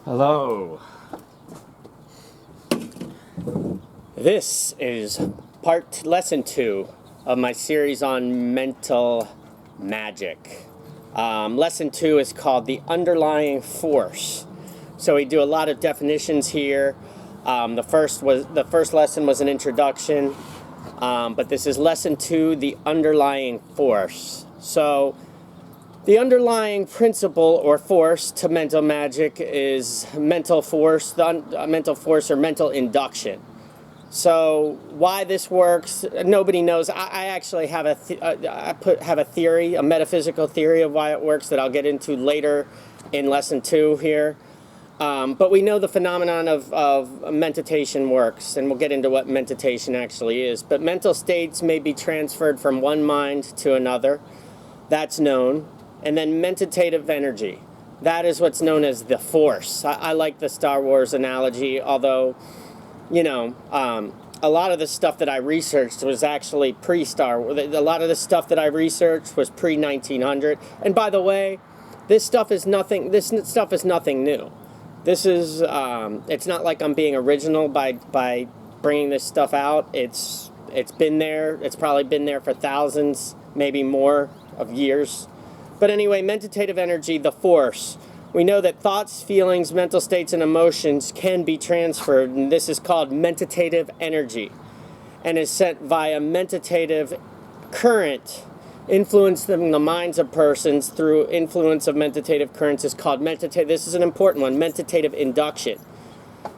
Hello. This is lesson 2 of my series on mental magic. Lesson 2 is called the underlying force. So we do a lot of definitions here. The first lesson was an introduction, but this is lesson 2, the underlying force. So the underlying principle or force to mental magic is mental force, mental force or mental induction. So why this works, nobody knows. I actually have a theory, a metaphysical theory of why it works that I'll get into later in lesson 2 here. But we know the phenomenon of meditation works, and we'll get into what meditation actually is. But mental states may be transferred from one mind to another. That's known. And then mentative energy. That is what's known as the force. I like the Star Wars analogy, although, you know, a lot of the stuff that I researched was actually pre-Star Wars. A lot of the stuff that I researched was pre-1900. And by the way, this stuff is nothing new. This is, it's not like I'm being original by bringing this stuff out. It's been there. It's probably been there for thousands, maybe more of years. But anyway, mentative energy, the force. We know that thoughts, feelings, mental states, and emotions can be transferred, and this is called mentative energy, and is sent via mentative current, influencing the minds of persons through influence of mentative currents is called this is an important one, mentative induction.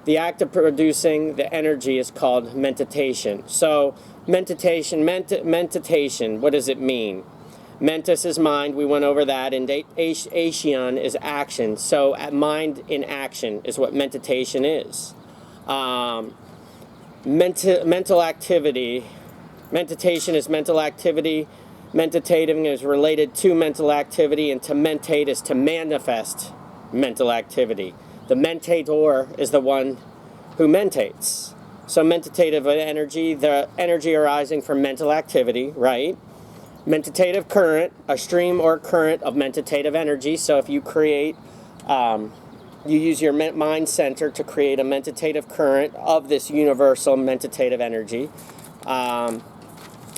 The act of producing the energy is called mentation. So, meditation, what does it mean? Mentis is mind, we went over that, and action is action. So mind in action is what meditation is. Mental activity, meditation is mental activity, meditating is related to mental activity, and to mentate is to manifest mental activity. The mentator is the one who mentates. So mentative energy, the energy arising from mental activity, right? Mentative current, a stream or current of mentative energy. So if you create, you use your mind center to create a mentative current of this universal mentative energy. And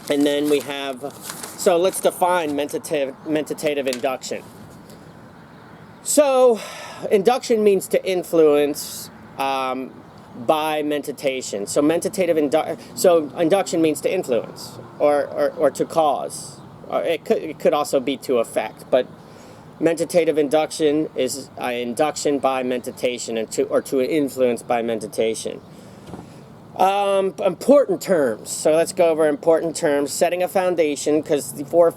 then we have, so let's define mentative induction. So induction means to influence by meditation. So induction means to influence or to cause. It could also be to affect, but mentative induction is induction by meditation or to influence by meditation. Important terms. So let's go over important terms. Setting a foundation, because the 4,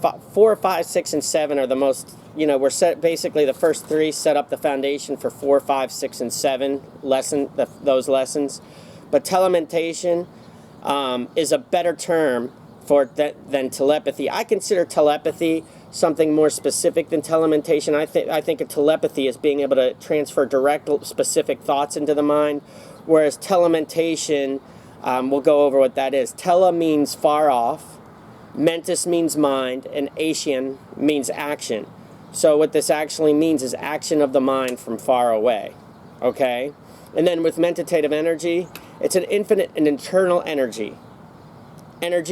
5, 6, and 7 are the most, we're basically the first 3 set up the foundation for 4, 5, 6, and 7 those lessons. But telementation is a better term than telepathy. I consider telepathy something more specific than telementation. I think a telepathy is being able to transfer direct, specific thoughts into the mind, whereas telementation, we'll go over what that is. Tele means far off, mentis means mind, and action means action. So what this actually means is action of the mind from far away, okay? And then with mentative energy, it's an infinite and eternal energy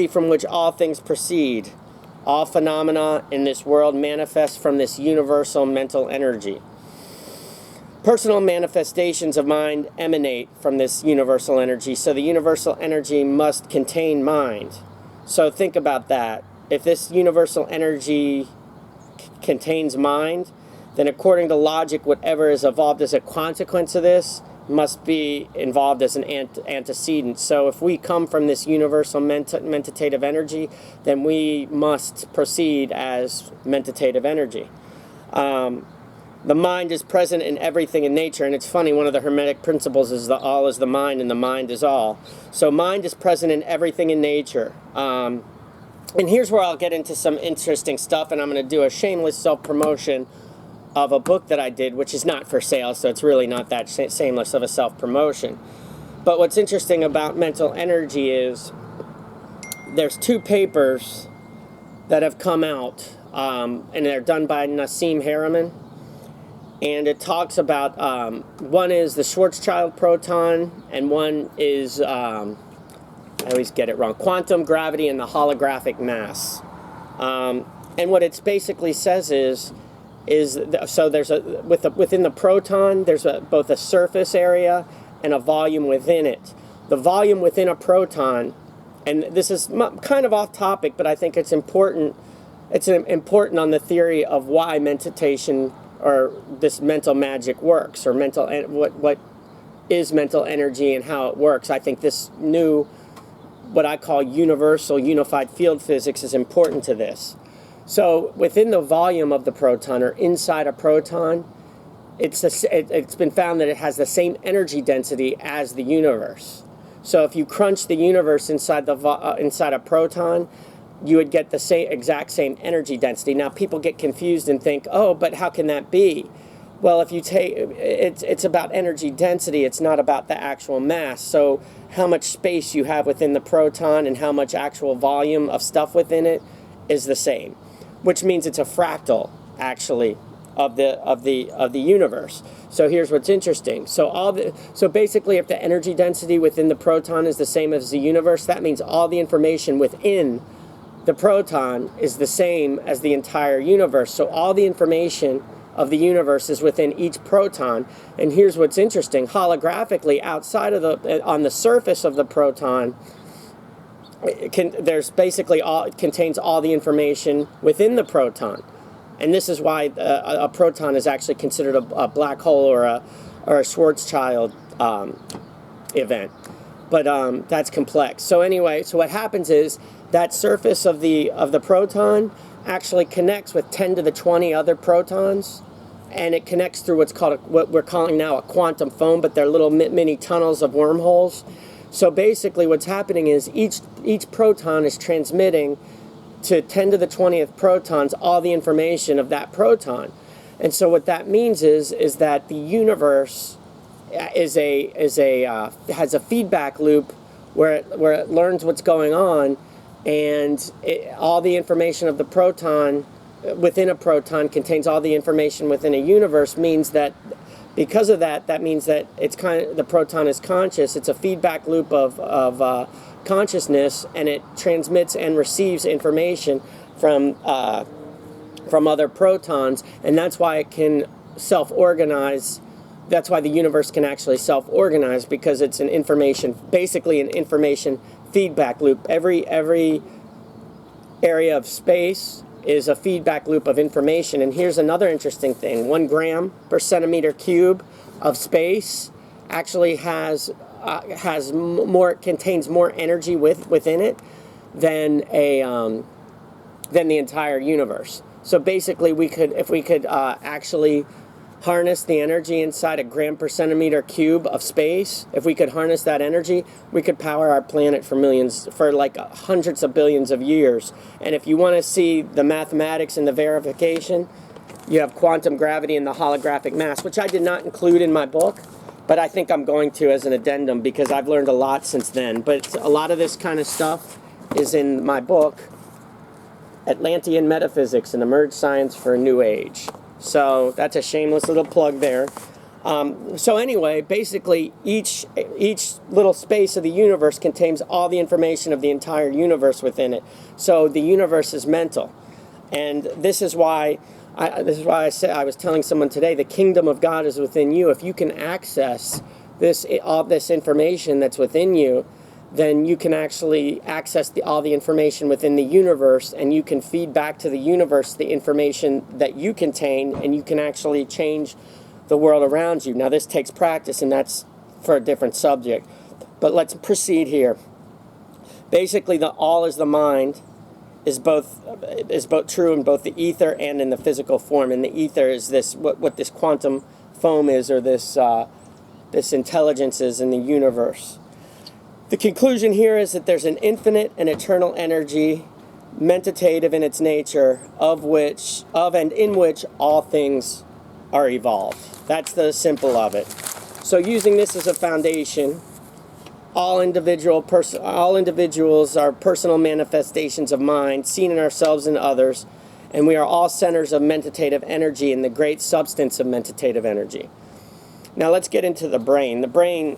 from which all things proceed. All phenomena in this world manifest from this universal mental energy. Personal manifestations of mind emanate from this universal energy, so the universal energy must contain mind. So think about that. If this universal energy contains mind, then according to logic, whatever is evolved as a consequence of this must be involved as an antecedent. So if we come from this universal mentative energy, then we must proceed as mentative energy. The mind is present in everything in nature, and it's funny, one of the Hermetic principles is the all is the mind and the mind is all. So mind is present in everything in nature. And here's where I'll get into some interesting stuff, and I'm going to do a shameless self-promotion of a book that I did, which is not for sale, so it's really not that shameless of a self-promotion. But what's interesting about mental energy is there's 2 papers that have come out, and they're done by Nassim Haramein. and it talks about one is the Schwarzschild proton, and one is I always get it wrong, quantum gravity and the holographic mass. And what it basically says is so there's within the proton there's both a surface area and a volume within it. The volume within a proton, and this is kind of off topic, but I think it's important. It's important on the theory of why meditation or this mental magic works, or what is mental energy and how it works. I think this new, what I call universal unified field physics, is important to this. So within the volume of the proton, or inside a proton, it's been found that it has the same energy density as the universe. So if you crunch the universe inside a proton, you would get the exact same energy density. Now people get confused and think, oh, but how can that be? Well, if you take it's about energy density, it's not about the actual mass. So how much space you have within the proton and how much actual volume of stuff within it is the same, which means it's a fractal actually of the universe. So here's what's interesting. So basically, if the energy density within the proton is the same as the universe, that means all the information within the proton is the same as the entire universe. So all the information of the universe is within each proton. And here's what's interesting. Holographically, outside of on the surface of the proton, there's basically it contains all the information within the proton. And this is why a proton is actually considered a black hole or a Schwarzschild event. But that's complex. So anyway, so what happens is that surface of the proton actually connects with 10 to the 20 other protons, and it connects through what we're calling now a quantum foam, but they're little mini tunnels of wormholes. So basically what's happening is each proton is transmitting to 10 to the 20th protons all the information of that proton. And so what that means is that the universe has a feedback loop where it learns what's going on, and all the information of the proton within a proton contains all the information within a universe. Means that because of that means that the proton is conscious. It's a feedback loop of consciousness, and it transmits and receives information from other protons, and that's why it can self-organize. That's why the universe can actually self-organize, because it's basically an information feedback loop. Every area of space is a feedback loop of information. And here's another interesting thing: 1 gram per centimeter cube of space actually contains more energy within it than the entire universe. So basically, if we could actually harness the energy inside a gram per centimeter cube of space, if we could harness that energy, we could power our planet for like hundreds of billions of years. And if you want to see the mathematics and the verification, you have quantum gravity and the holographic mass, which I did not include in my book, but I think I'm going to as an addendum, because I've learned a lot since then. But a lot of this kind of stuff is in my book, Atlantean Metaphysics, an Emerged Science for a New Age. So that's a shameless little plug there. So anyway, basically each little space of the universe contains all the information of the entire universe within it. So the universe is mental. And this is why I said, I was telling someone today, the kingdom of God is within you. If you can access all this information that's within you, then you can actually access all the information within the universe, and you can feed back to the universe the information that you contain, and you can actually change the world around you. Now this takes practice, and that's for a different subject. But let's proceed here. Basically, the all is the mind is both true in both the ether and in the physical form. And the ether is what this quantum foam is, or this intelligence is in the universe. The conclusion here is that there's an infinite and eternal energy, mentative in its nature, of and in which all things are evolved. That's the simple of it. So using this as a foundation, all individuals are personal manifestations of mind, seen in ourselves and others, And we are all centers of mentative energy and the great substance of mentative energy. Now let's get into the brain. The brain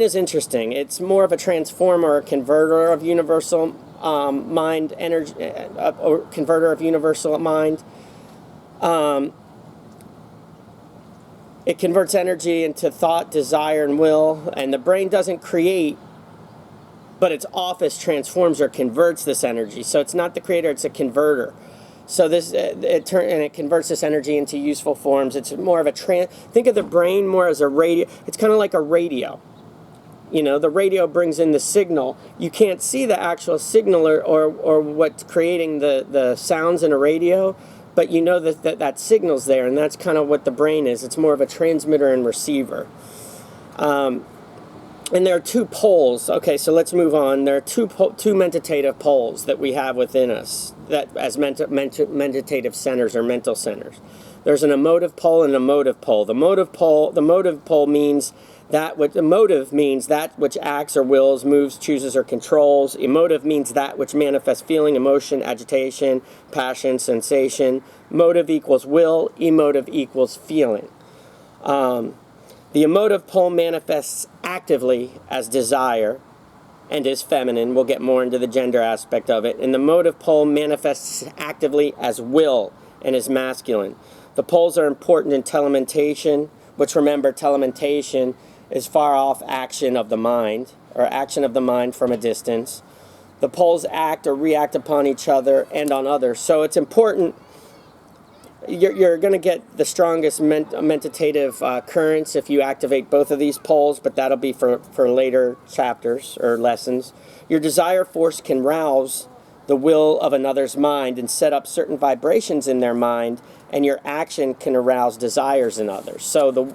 is interesting. It's more of a transformer, a converter of universal mind energy, or converter of universal mind. It converts energy into thought, desire, and will. And the brain doesn't create, but its office transforms or converts this energy. So it's not the creator; it's a converter. So it converts this energy into useful forms. It's more of a think of the brain more as a radio. It's kind of like a radio. You know, the radio brings in the signal. You can't see the actual signal or what's creating the sounds in a radio, but you know that signal's there, and that's kind of what the brain is. It's more of a transmitter and receiver. And there are two poles. Okay, so let's move on. There are two mentative poles that we have within us, that as mentative centers or mental centers. There's an emotive pole and an emotive pole. The motive pole means that which acts or wills, moves, chooses, or controls. Emotive means that which manifests feeling, emotion, agitation, passion, sensation. Motive equals will. Emotive equals feeling. The emotive pole manifests actively as desire and is feminine. We'll get more into the gender aspect of it. And the motive pole manifests actively as will and is masculine. The poles are important in telementation, which, remember, telementation is far off action of the mind, or action of the mind from a distance. The poles act or react upon each other and on others. So it's important. You're going to get the strongest mentative currents if you activate both of these poles, but that'll be for later chapters or lessons. Your desire force can rouse the will of another's mind and set up certain vibrations in their mind, and your action can arouse desires in others. So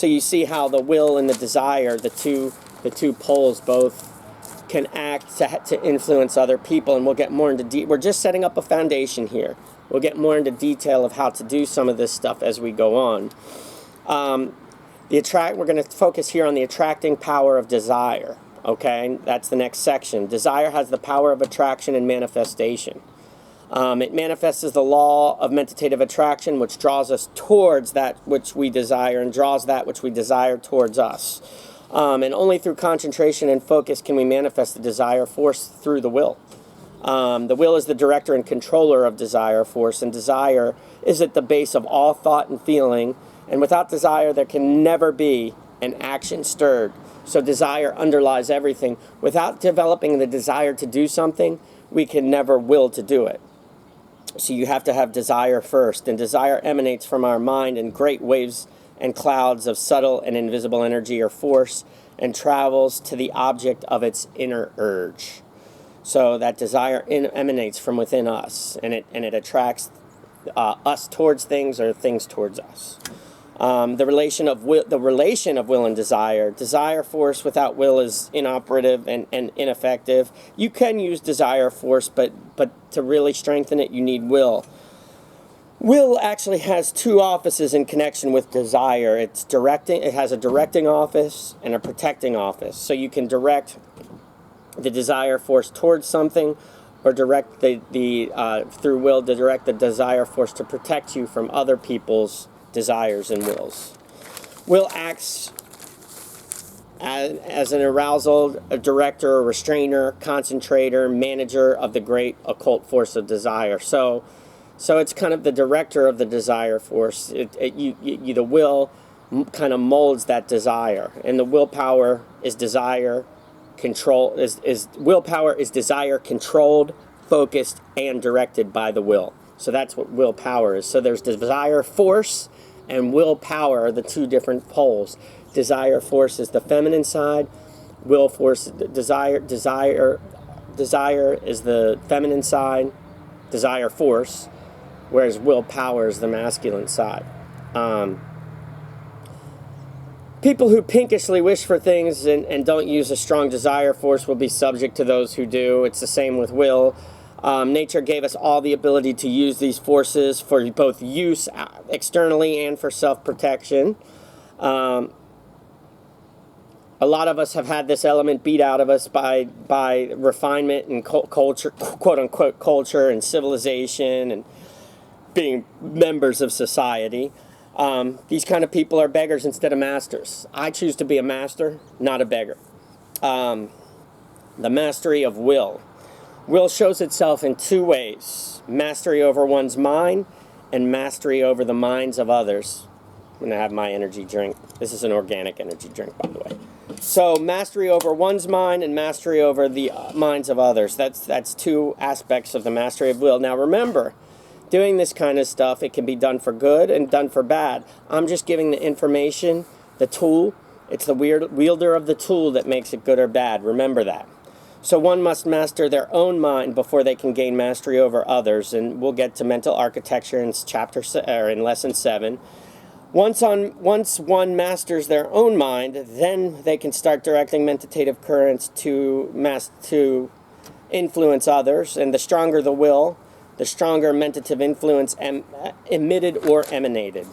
you see how the will and the desire, the two poles, both can act to influence other people, and we'll get more into we're just setting up a foundation here. We'll get more into detail of how to do some of this stuff as we go on. We're going to focus here on the attracting power of desire. Okay, that's the next section. Desire has the power of attraction and manifestation. It manifests as the law of mentative attraction, which draws us towards that which we desire and draws that which we desire towards us. And only through concentration and focus can we manifest the desire force through the will. The will is the director and controller of desire force, and desire is at the base of all thought and feeling. And without desire, there can never be an action stirred. So desire underlies everything. Without developing the desire to do something, we can never will to do it. So you have to have desire first. And desire emanates from our mind in great waves and clouds of subtle and invisible energy or force, and travels to the object of its inner urge. So that desire emanates from within us, and it attracts us towards things or things towards us. The relation of will and desire. Desire force without will is inoperative and ineffective. You can use desire force, but to really strengthen it, you need will. Will actually has two offices in connection with desire. It has a directing office and a protecting office. So you can direct the desire force towards something, or direct through will to direct the desire force to protect you from other people's desires and wills. Will acts as an arousal, a director, a restrainer, concentrator, manager of the great occult force of desire. So it's kind of the director of the desire force. The will kind of molds that desire, and the willpower is desire control. Willpower is desire controlled, focused, and directed by the will. So that's what willpower is. So there's desire force and willpower are the two different poles. Desire force is the feminine side. Will force, desire is the feminine side. Desire force, whereas willpower is the masculine side. People who pinkishly wish for things and don't use a strong desire force will be subject to those who do. It's the same with will. Nature gave us all the ability to use these forces for both use externally and for self-protection. A lot of us have had this element beat out of us by refinement and culture, quote unquote culture and civilization and being members of society. These kind of people are beggars instead of masters. I choose to be a master, not a beggar. The mastery of will. Will shows itself in two ways: mastery over one's mind and mastery over the minds of others. I'm going to have my energy drink. This is an organic energy drink, by the way. So mastery over one's mind and mastery over the minds of others. That's two aspects of the mastery of will. Now remember, doing this kind of stuff, it can be done for good and done for bad. I'm just giving the information, the tool. It's the wielder of the tool that makes it good or bad. Remember that. So one must master their own mind before they can gain mastery over others. And we'll get to mental architecture in in lesson 7. Once one masters their own mind, then they can start directing mentative currents to influence others. And the stronger the will, the stronger mentative influence emitted or emanated.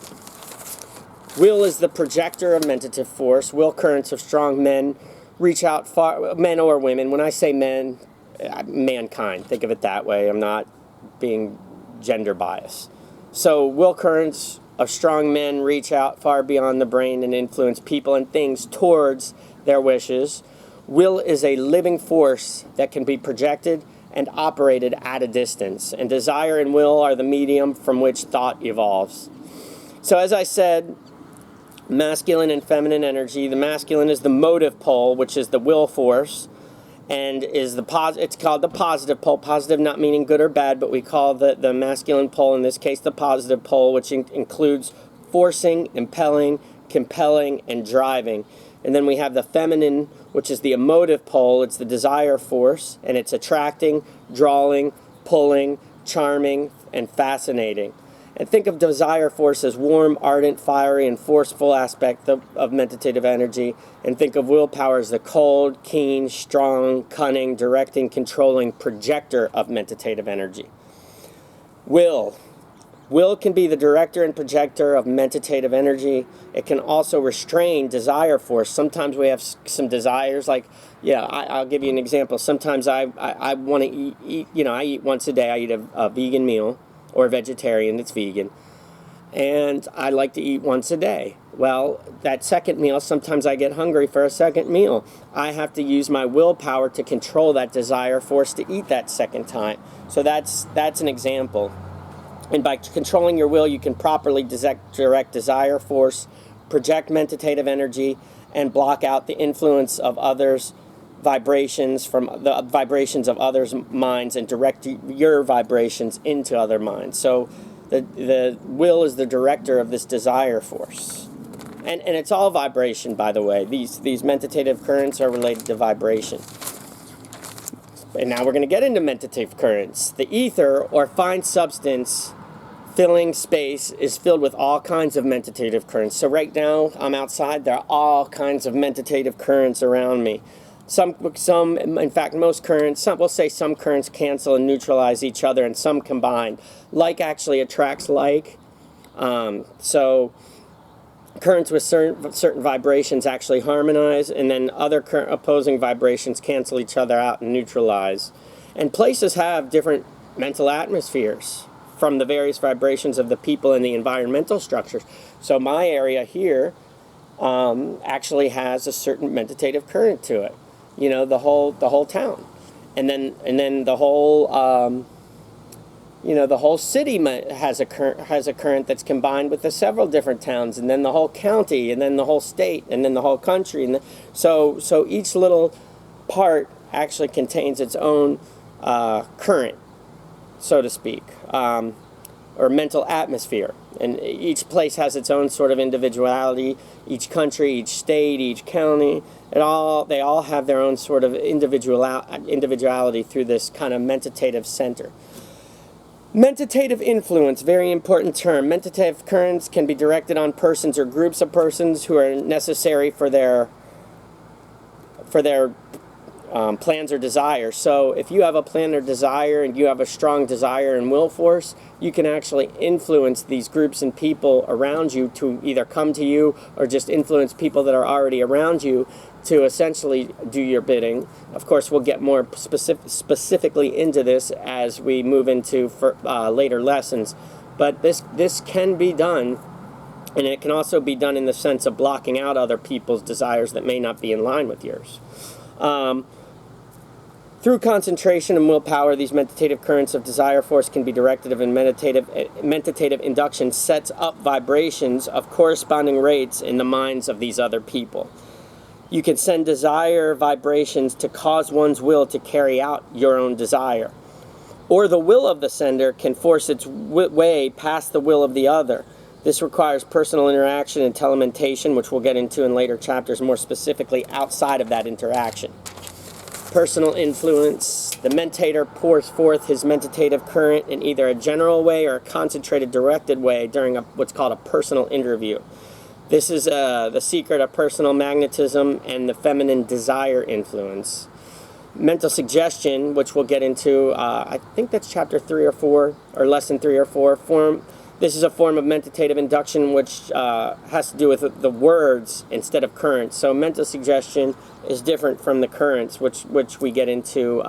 Will is the projector of mentative force. Will currents of strong men reach out far, men or women. When I say men, mankind. Think of it that way. I'm not being gender biased. So will currents of strong men reach out far beyond the brain and influence people and things towards their wishes. Will is a living force that can be projected and operated at a distance. And desire and will are the medium from which thought evolves. So as I said, masculine and feminine energy. The masculine is the motive pole, which is the will force, and is it's called the positive pole. Positive not meaning good or bad, but we call the masculine pole, in this case, the positive pole, which includes forcing, impelling, compelling, and driving. And then we have the feminine, which is the emotive pole. It's the desire force, and it's attracting, drawing, pulling, charming, and fascinating. And think of desire force as warm, ardent, fiery, and forceful aspect of mentative energy. And think of willpower as the cold, keen, strong, cunning, directing, controlling projector of mentative energy. Will can be the director and projector of mentative energy. It can also restrain desire force. Sometimes we have some desires, like, I'll give you an example. Sometimes I want to eat, I eat once a day. I eat a vegan meal, or vegetarian that's vegan, and I like to eat once a day. Well, that second meal, sometimes I get hungry for a second meal. I have to use my willpower to control that desire force to eat that second time. So that's an example. And by controlling your will, you can properly direct desire force, project mentative energy, and block out the influence of others' vibrations from the vibrations of others' minds, and direct your vibrations into other minds. So the will is the director of this desire force. And it's all vibration, by the way. These mentative currents are related to vibration. And now we're going to get into mentative currents. The ether, or fine substance filling space, is filled with all kinds of mentative currents. So right now, I'm outside. There are all kinds of mentative currents around me. Some, in fact, most currents, we'll say some currents cancel and neutralize each other, and some combine. Like actually attracts like. So currents with certain vibrations actually harmonize, and then other opposing vibrations cancel each other out and neutralize. And places have different mental atmospheres from the various vibrations of the people and the environmental structures. So my area here actually has a certain mentative current to it. The whole town, and then the whole the whole city has a current that's combined with the several different towns, and then the whole county, and then the whole state, and then the whole country, and so each little part actually contains its own current, so to speak, or mental atmosphere. And each place has its own sort of individuality. Each country, each state, each county, they all have their own sort of individuality through this kind of mentative center. Mentative influence, very important term. Mentative currents can be directed on persons or groups of persons who are necessary for their plans or desires. So if you have a plan or desire and you have a strong desire and will force, you can actually influence these groups and people around you to either come to you or just influence people that are already around you to essentially do your bidding. Of course, we'll get more specifically into this as we move into later lessons. But this can be done, and it can also be done in the sense of blocking out other people's desires that may not be in line with yours. Through concentration and willpower, these mentative currents of desire force can be directed, and mentative induction sets up vibrations of corresponding rates in the minds of these other people. You can send desire vibrations to cause one's will to carry out your own desire. Or the will of the sender can force its way past the will of the other. This requires personal interaction and telementation, which we'll get into in later chapters more specifically outside of that interaction. Personal influence. The mentator pours forth his mentative current in either a general way or a concentrated, directed way during what's called a personal interview. This is the secret of personal magnetism and the feminine desire influence. Mental suggestion, which we'll get into, I think that's chapter 3 or 4, or lesson 3 or 4. This is a form of mentative induction which has to do with the words instead of currents. So mental suggestion is different from the currents, which we get into.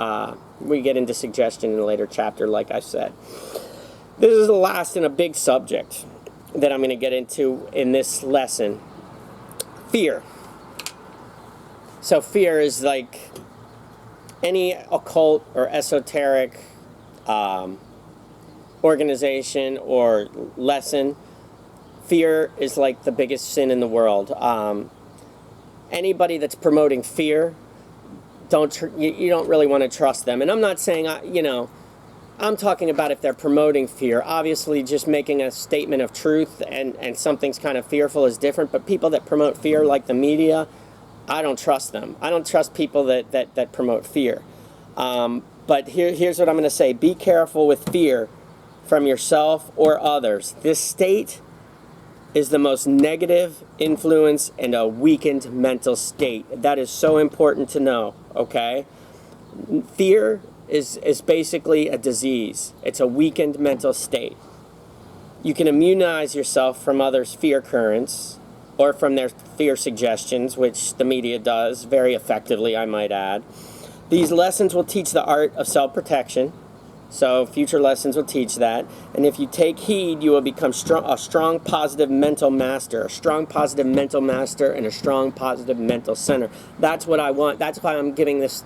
We get into suggestion in a later chapter, like I said. This is the last and a big subject that I'm going to get into in this lesson. Fear. So fear is like any occult or esoteric organization or lesson. Fear is like the biggest sin in the world. Anybody that's promoting fear, you don't really want to trust them. And I'm not saying, I'm talking about if they're promoting fear. Obviously, just making a statement of truth and something's kind of fearful is different. But people that promote fear, like the media, I don't trust them. I don't trust people that promote fear. But here's what I'm going to say. Be careful with fear from yourself or others. This state is the most negative influence and a weakened mental state. That is so important to know, okay? Fear is basically a disease. It's a weakened mental state. You can immunize yourself from others' fear currents or from their fear suggestions, which the media does very effectively, I might add. These lessons will teach the art of self-protection. So future lessons will teach that. And if you take heed, you will become a strong, positive mental master. A strong, positive mental master and a strong, positive mental center. That's what I want. That's why I'm giving these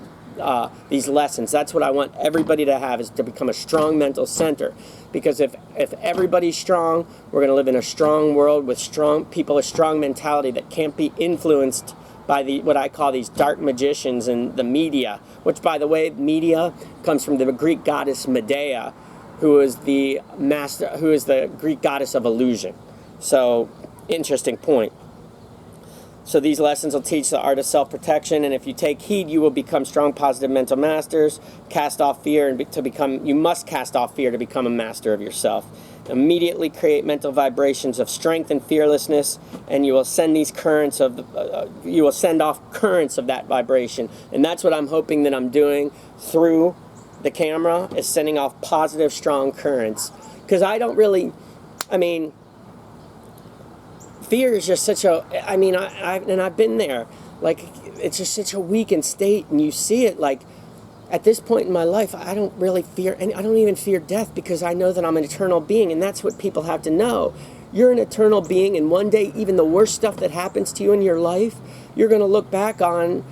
lessons. That's what I want everybody to have, is to become a strong mental center. Because if everybody's strong, we're going to live in a strong world with strong people, a strong mentality that can't be influenced by what I call these dark magicians and the media, which, by the way, media comes from the Greek goddess Medea, who is the Greek goddess of illusion. So, interesting point. So these lessons will teach the art of self-protection, and if you take heed, you will become strong, positive mental masters. Cast off fear, you must cast off fear to become a master of yourself. Immediately create mental vibrations of strength and fearlessness, and you will send these currents you will send off currents of that vibration. And that's what I'm hoping that I'm doing through the camera, is sending off positive, strong currents. Because fear is just such I've been there. Like, it's just such a weakened state, and you see it, like, at this point in my life, I don't really fear, and I don't even fear death, because I know that I'm an eternal being, and that's what people have to know. You're an eternal being, and one day, even the worst stuff that happens to you in your life, you're going to look back on,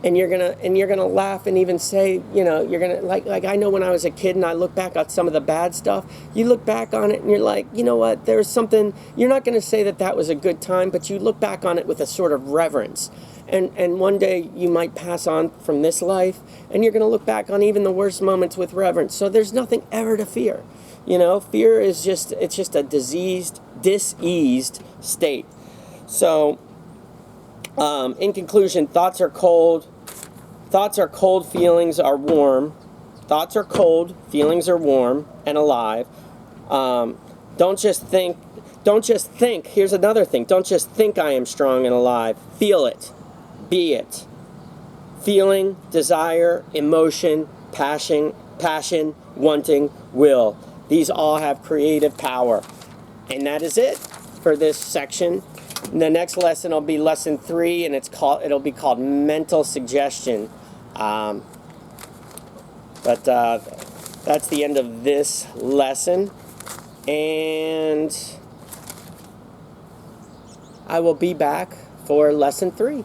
and you're gonna laugh and even say, you're gonna like I know when I was a kid and I look back at some of the bad stuff, you look back on it and you're like, you know what, there's something, you're not gonna say that was a good time, but you look back on it with a sort of reverence. And one day you might pass on from this life, and you're going to look back on even the worst moments with reverence. So there's nothing ever to fear. Fear is just a diseased state. So, in conclusion, thoughts are cold, feelings are warm. Thoughts are cold, feelings are warm and alive. Don't just think, here's another thing, don't just think I am strong and alive. Feel it. Be it. feeling, desire, emotion, passion, wanting, will. These all have creative power. And that is it for this section. And the next lesson will be lesson 3, and it'll be called mental suggestion. But that's the end of this lesson, and I will be back for lesson 3.